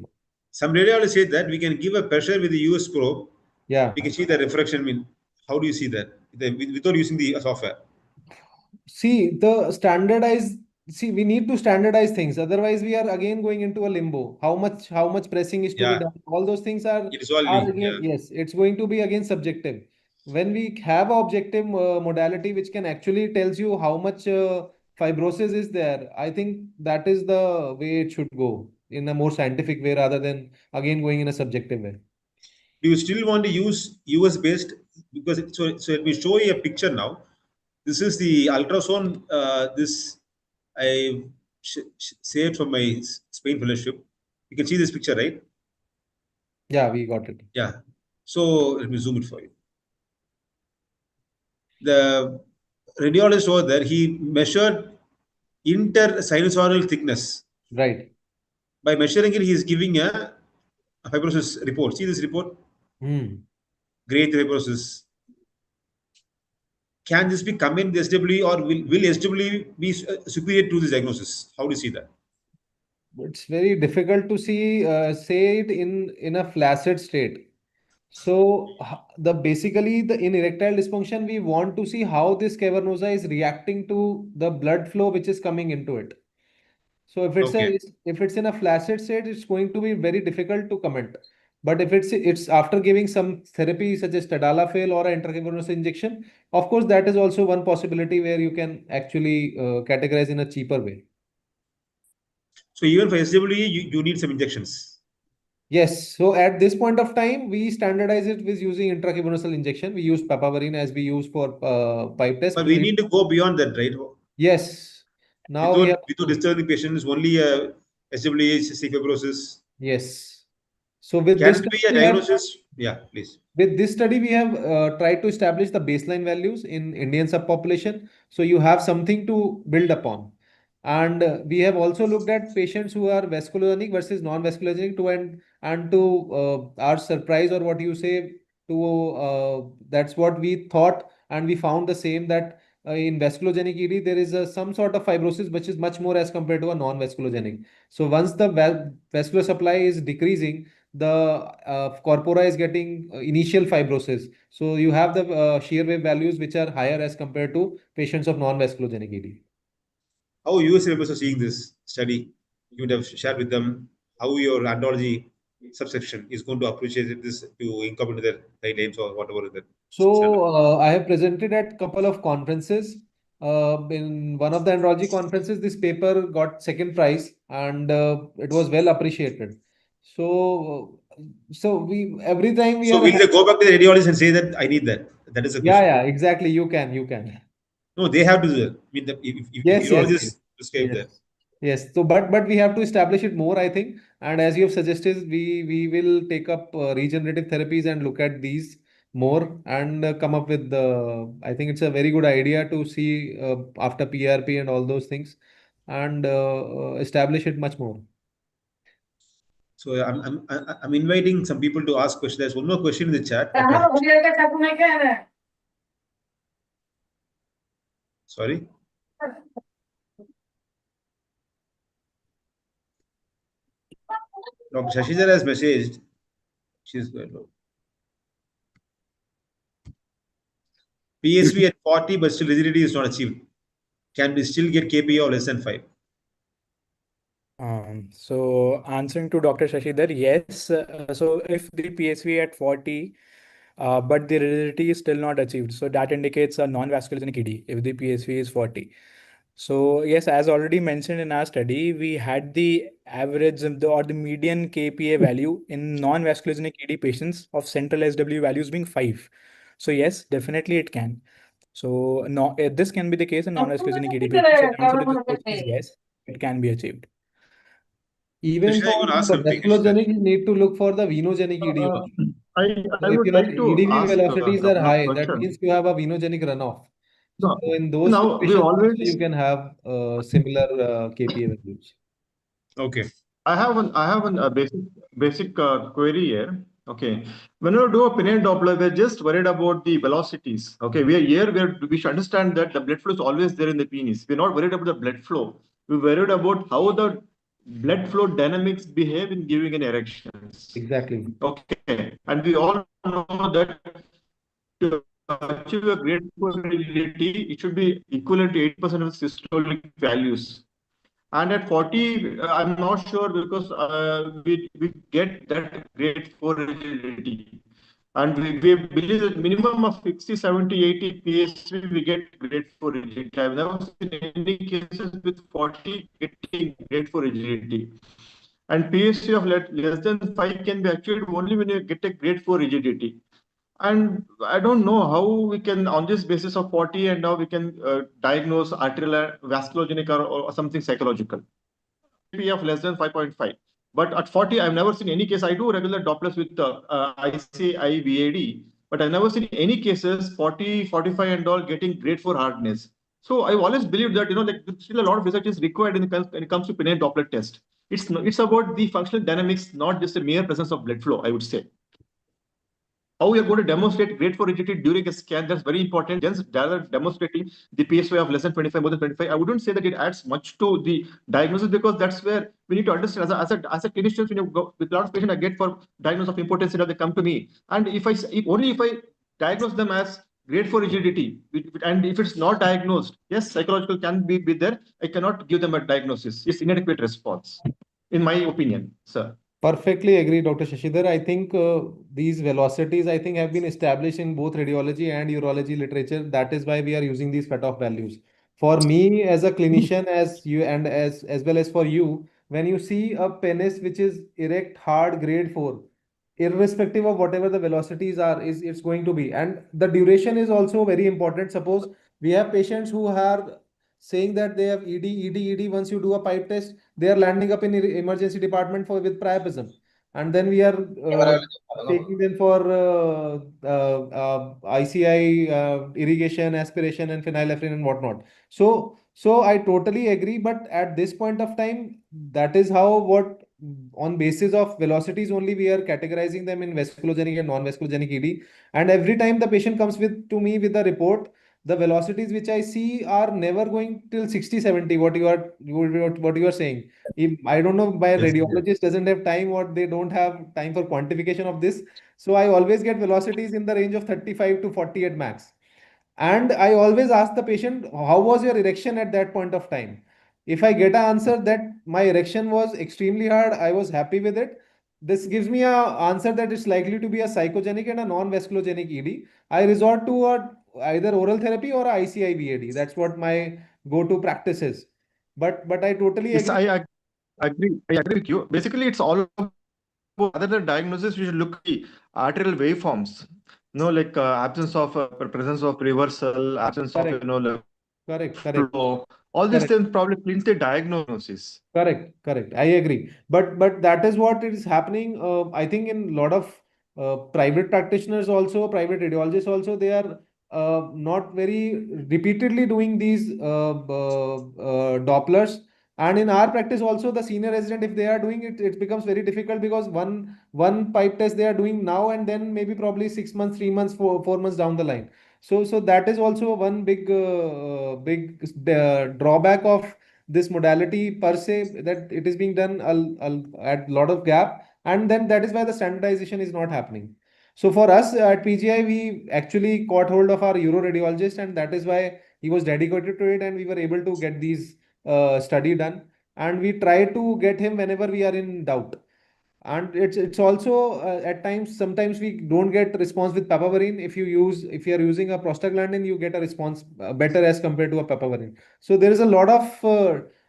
Some radiologists say that we can give a pressure with the US probe. Yeah. We can see the refraction. I mean, how do you see that without using the software? See, we need to standardize things. Otherwise, we are again going into a limbo. How much pressing is to be done? All those things It is all again, yes, it's going to be again subjective. When we have an objective modality which can actually tells you how much fibrosis is there, I think that is the way it should go in a more scientific way rather than again going in a subjective way. Do you still want to use US based? Because so let me show you a picture now. This is the ultrasound. This I saved from my Spain fellowship. You can see this picture, right? Yeah, we got it. Yeah. So let me zoom it for you. The radiologist over there, he measured intersinusoidal thickness. Right. By measuring it, he is giving a fibrosis report. See this report? Grade fibrosis. Can this be come in the SWE, or will SWE be superior to this diagnosis? How do you see that? It's very difficult to say it in a flaccid state. So basically in erectile dysfunction, we want to see how this cavernosa is reacting to the blood flow which is coming into it. So if it's in a flaccid state, it's going to be very difficult to comment. But if it's after giving some therapy such as tadalafil or an intracavernosal injection, of course that is also one possibility where you can actually categorize in a cheaper way. So even for SWE, you need some injections. Yes. So at this point of time, we standardize it with using intracavernosal injection. We use papaverine as we use for pipe test. But we need to go beyond that, right? Yes. Now without disturbing patients, only SWE, cystic fibrosis. Yes. So with Can this it be a diagnosis? Yeah, please. With this study, we have tried to establish the baseline values in Indian subpopulation. So you have something to build upon. And we have also looked at patients who are vasculogenic versus non-vasculogenic and to our surprise, or what you say, that's what we thought, and we found the same, that in vasculogenic ED there is some sort of fibrosis which is much more as compared to a non-vasculogenic. So once the vascular supply is decreasing, the corpora is getting initial fibrosis. So you have the shear wave values which are higher as compared to patients of non-vasculogenic ED. How US members are seeing this study? You would have shared with them how your andrology subsection is going to appreciate this to incorporate their guidelines or whatever that. So I have presented at a couple of conferences. In one of the andrology conferences, this paper got second prize, and it was well appreciated. So we every time we So are. will they go back to the radiologist and say that I need that? That is a question. Yeah, exactly. You can. No, they have to do that. I mean, if Yes, urologists prescribe that. Yes. So, but we have to establish it more, I think. And as you have suggested, we will take up regenerative therapies and look at these more and come up with the. I think it's a very good idea to see after PRP and all those things, and establish it much more. So I'm inviting some people to ask questions. There's one more question in the chat. Sorry. Dr. Shashidhar has messaged. She's good. PSV at 40, but still rigidity is not achieved. Can we still get KPA or less than 5? So answering to Dr. Shashidhar, yes. So if the PSV at 40, but the rigidity is still not achieved, so that indicates a non-vasculogenic ED if the PSV is 40. So yes, as already mentioned in our study, we had the average or the median KPA value in non-vasculogenic ED patients of central SW values being 5. So yes, definitely it can. So no, this can be the case in non-vasculogenic ED patients. So the answer to this question is yes, it can be achieved. Even for vasculogenic, you need to look for the venogenic ED also. I would like to EDV ask velocities are high. That question. means you have a venogenic runoff. No, So in those now we situations, always you can have similar KPA values. Okay. I have a basic query here. Okay. When we do a penile Doppler, we're just worried about the velocities. Okay. We are here where we should understand that the blood flow is always there in the penis. We're not worried about the blood flow. We're worried about how the blood flow dynamics behave in giving an erections. Exactly. Okay. And we all know that to achieve a great fertility, it should be equivalent to 80% of systolic values. And at 40, I'm not sure because we get that grade 4 rigidity. And we believe that minimum of 60, 70, 80 PSV, we get grade 4 rigidity. I've never seen any cases with 40 getting grade 4 rigidity. And PSV of less than 5 can be achieved only when you get a grade 4 rigidity. And I don't know how we can, on this basis of 40, and now we can diagnose arterial vasculogenic or something psychological. P of less than 5.5. But at 40, I've never seen any case. I do regular Dopplers with ICI VAD, but I've never seen any cases 40, 45 and all getting grade 4 hardness. So I always believe that, like still a lot of research is required when it comes to penile Doppler test. It's about the functional dynamics, not just a mere presence of blood flow, I would say. How we are going to demonstrate grade 4 rigidity during a scan, that's very important. Just demonstrating the PSY of less than 25, more than 25. I wouldn't say that it adds much to the diagnosis because that's where we need to understand as a clinician, when you go with a lot of patients I get for diagnosis of impotence, they come to me. And if I diagnose them as grade 4 rigidity, and if it's not diagnosed, yes, psychological can be there. I cannot give them a diagnosis. It's inadequate response, in my opinion, sir. Perfectly agree, Dr. Shashidhar. I think these velocities, I think, have been established in both radiology and urology literature. That is why we are using these cutoff values. For me, as a clinician, as you and as well as for you, when you see a penis which is erect, hard, grade 4, irrespective of whatever the velocities are, is it's going to be. And the duration is also very important. Suppose we have patients who are saying that they have ED. Once you do a pipe test, they are landing up in emergency department for with priapism, and then we are taking them for ICI irrigation, aspiration, and phenylephrine and whatnot. So I totally agree, but at this point of time, that is how what on basis of velocities only we are categorizing them in vasculogenic and non-vasculogenic ED. And every time the patient comes with to me with a report, the velocities which I see are never going till 60, 70, what you are saying. If, I don't know, my Yes, radiologist doesn't have time or they don't have time for quantification of this. So I always get velocities in the range of 35 to 40 at max. And I always ask the patient, how was your erection at that point of time? If I get an answer that my erection was extremely hard, I was happy with it, this gives me a answer that it's likely to be a psychogenic and a non-vasculogenic ED. I resort to either oral therapy or ICI VAD. That's what my go-to practice is. But I totally Yes, agree. I agree. I agree with you. Basically, it's all about, other than diagnosis, we should look at the arterial waveforms. Like absence of presence of reversal, absence of Correct, like correct. flow. All these Correct. things probably clinical diagnosis. Correct. I agree. But that is what is happening. I think in a lot of private practitioners also, private radiologists also, they are not very repeatedly doing these Dopplers. And in our practice also, the senior resident, if they are doing it, it becomes very difficult because one pipe test they are doing now and then maybe probably 6 months, 3 months, 4 months down the line. So that is also one big drawback of this modality per se, that it is being done at a lot of gap, and then that is why the standardization is not happening. So for us at PGI, we actually caught hold of our uroradiologist, and that is why he was dedicated to it, and we were able to get these study done, and we try to get him whenever we are in doubt. And it's also at times, sometimes we don't get response with papaverine. If you are using a prostaglandin, you get a response better as compared to a papaverine. So there is a lot of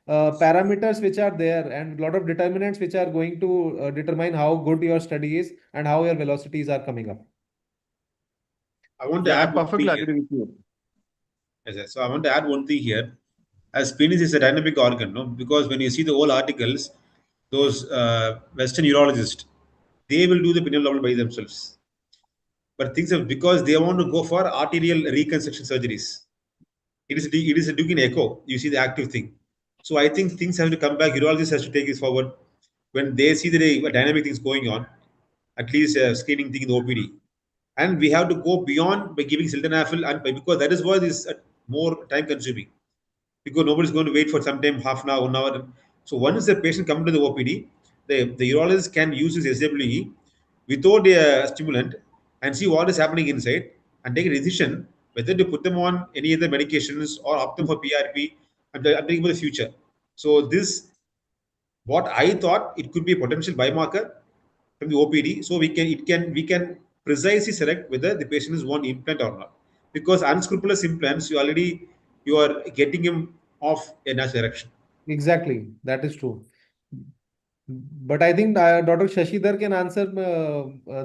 parameters which are there, and a lot of determinants which are going to determine how good your study is and how your velocities are coming up. I want to Yeah, I add one perfectly thing here. agree with you. Yes, sir. So I want to add one thing here. As penis is a dynamic organ, no? Because when you see the whole articles, those Western urologists, they will do the penile Doppler by themselves. But things are because they want to go for arterial reconstruction surgeries. It is a Dukin echo. You see the active thing. So I think things have to come back. Urologist has to take this forward when they see the dynamic things going on. at least a screening thing in the OPD. And we have to go beyond by giving sildenafil, and because that is what is more time consuming. Because nobody's going to wait for some time, half an hour, 1 hour. So once the patient comes to the OPD, the urologist can use his SWE without a stimulant and see what is happening inside and take a decision whether to put them on any other medications or opt them for PRP. I'm thinking about the future. So this, what I thought it could be a potential biomarker from the OPD, so we can precisely select whether the patient is on implant or not. Because unscrupulous implants, you are getting him off a nice direction. Exactly, that is true. But I think Dr. Shashidhar can answer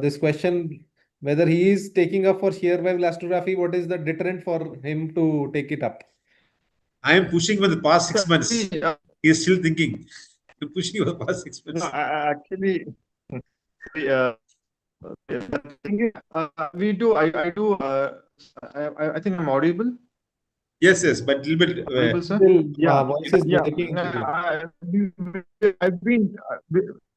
this question whether he is taking up for shear wave elastography. What is the deterrent for him to take it up? I am pushing for the past 6 months. Actually, He is still thinking. I'm pushing for the past 6 months. no, actually, the thing is, we do. I do. I think I'm audible. Yes, but a little bit. Audible, sir. Still, Yeah, voice is yeah. breaking. I've been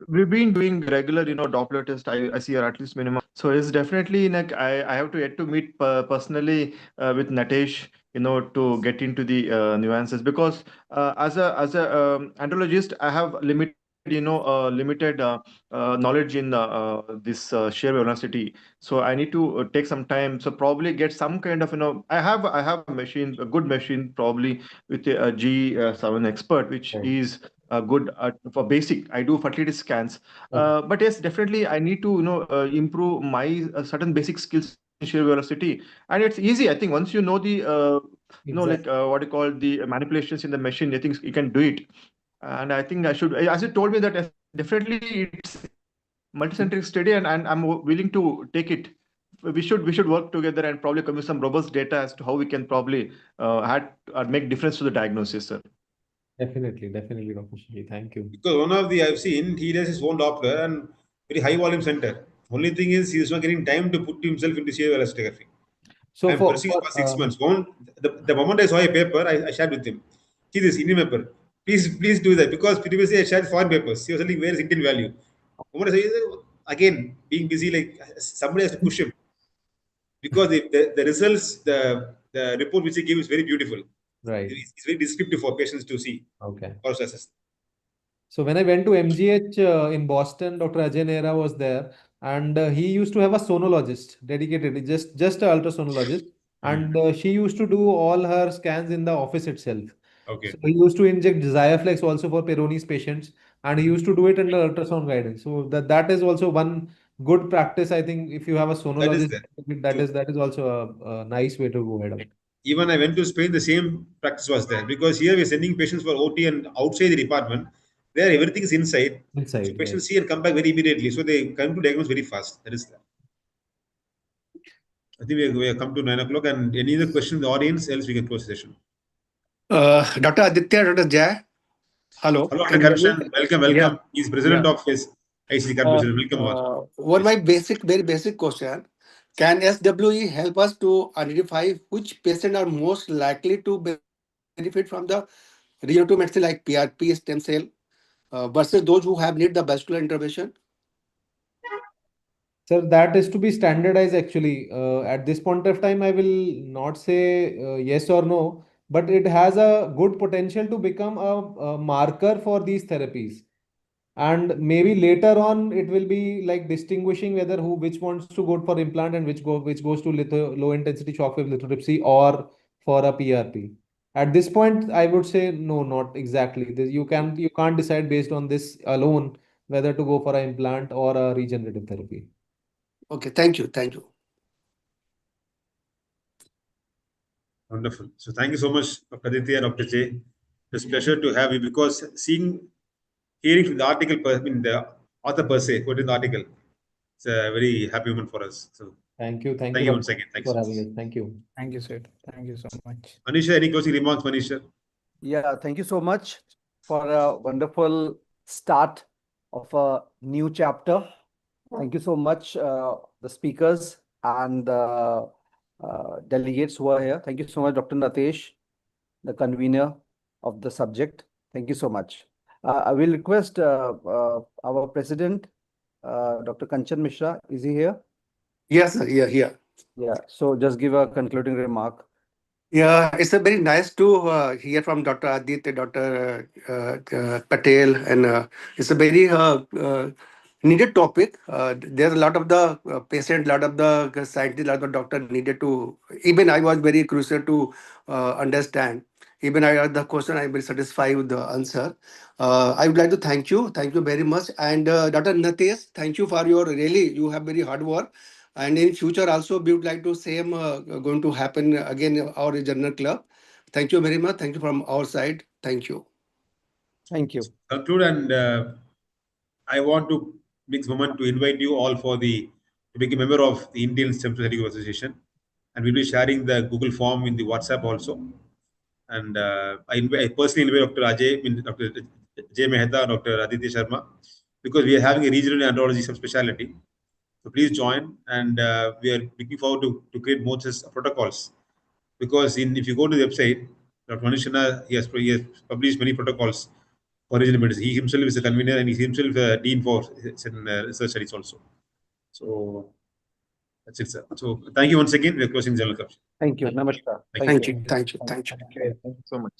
we've been doing regular, Doppler test. I see, or at least minimum. So it's definitely like I have to yet to meet personally with Natesh, to get into the nuances, because as a andrologist, I have limited knowledge in this shear velocity. So I need to take some time. So probably get some kind of, I have a machine, a good machine, probably with a G7 expert, which Right. is good for basic. I do fertility scans, Okay. but yes, definitely I need to improve my certain basic skills in shear velocity, and it's easy. I think once you know the Exactly. what you call the manipulations in the machine, I think you can do it. And I think I should, as you told me that definitely it's multicentric study, and I'm willing to take it. We should work together and probably come with some robust data as to how we can probably make difference to the diagnosis, sir. Definitely, Dr. Shashi. Thank you. Because one of the I've seen, he does his own Doppler and very high volume center. Only thing is he is not getting time to put himself into shear elastography. So I'm pursuing it for 6 months. The moment I saw a paper, I shared with him. See this Indian paper. Please do that, because previously I shared foreign papers. He was telling where is Indian value. The moment I say, again being busy, like somebody has to push him, because the results, the report which he gives is very beautiful. right. It's very descriptive for patients to see Okay. or to assess. So when I went to MGH in Boston, Dr. Ajay Nehra was there, and he used to have a sonologist dedicated, just a ultrasonologist, and she used to do all her scans in the office itself. Okay. So he used to inject Xiaflex also for Peyronie's patients, and he used to do it under ultrasound guidance. So that is also one good practice. I think if you have a That is sonologist, there. that is also a nice way to go ahead of it. Even I went to Spain, the same practice was there, because here we're sending patients for OT and outside the department. There, everything is inside. So Inside, right. patients see and come back very immediately. So they come to diagnose very fast. That is that. I think we have come to 9 o'clock. And any other question in the audience, else we can close the session. Dr. Aditya, Dr. Jay. Hello. Hello, Can you hear Karshan. me? Welcome. Yeah. He's president Yeah. of his ICC Corporation. Welcome. One my very basic question. Can SWE help us to identify which patients are most likely to benefit from the regenerative medicine like PRP, stem cell, versus those who have need the vascular intervention? Sir, that is to be standardized actually. At this point of time, I will not say yes or no, but it has a good potential to become a marker for these therapies. And maybe later on, it will be like distinguishing whether which wants to go for implant and which goes to low intensity shockwave lithotripsy or for a PRP. At this point, I would say no, not exactly. You can't decide based on this alone whether to go for an implant or a regenerative therapy. Okay, thank you. Thank you. Wonderful. So thank you so much, Dr. Aditya, Dr. J. It's a pleasure to have you, because hearing from the article, the author per se, who did the article, it's a very happy moment for us. So Thank you. thank you once Dr. again. Thanks for having us. Thank you. Thank you, sir. Thank you so much. Manisha, any closing remarks, Manisha? Yeah, thank you so much for a wonderful start of a new chapter. Thank you so much, the speakers and the delegates who are here. Thank you so much, Dr. Natesh, the convener of the subject. Thank you so much. I will request our president, Dr. Kanchan Mishra. Is he here? Yes, sir. Yeah, here. Yeah. So just give a concluding remark. Yeah, it's a very nice to hear from Dr. Aditya, Dr. Patel, and it's a very needed topic. There's a lot of the patient, lot of the scientists, lot of the doctor needed to. Even I was very crucial to understand. Even I had the question, I'm very satisfied with the answer. I would like to thank you very much, and Dr. Natesh, thank you for your really. You have very hard work. And in future also, we would like to same going to happen again in our journal club. Thank you very much. Thank you from our side. Thank you. Thank you. Conclude, and I want to make this moment to invite you all to become a member of the Indian Stem Cell Therapy Association, and we'll be sharing the Google form in the WhatsApp also. And I personally invite Dr. Ajay, Dr. Jay Mehta, Dr. Aditya Sharma, because we are having a regional andrology subspecialty. So please join, and we are looking forward to create more such protocols. Because if you go to the website, Dr. Manishana, he has published many protocols for regional medicine. He himself is a convener, and he himself a dean for certain research studies also. So that's it, sir. So thank you once again. We are closing the journal club. Thank you. Namaskar. Thank Thank you. Thank you. Thank you. Thank you so much.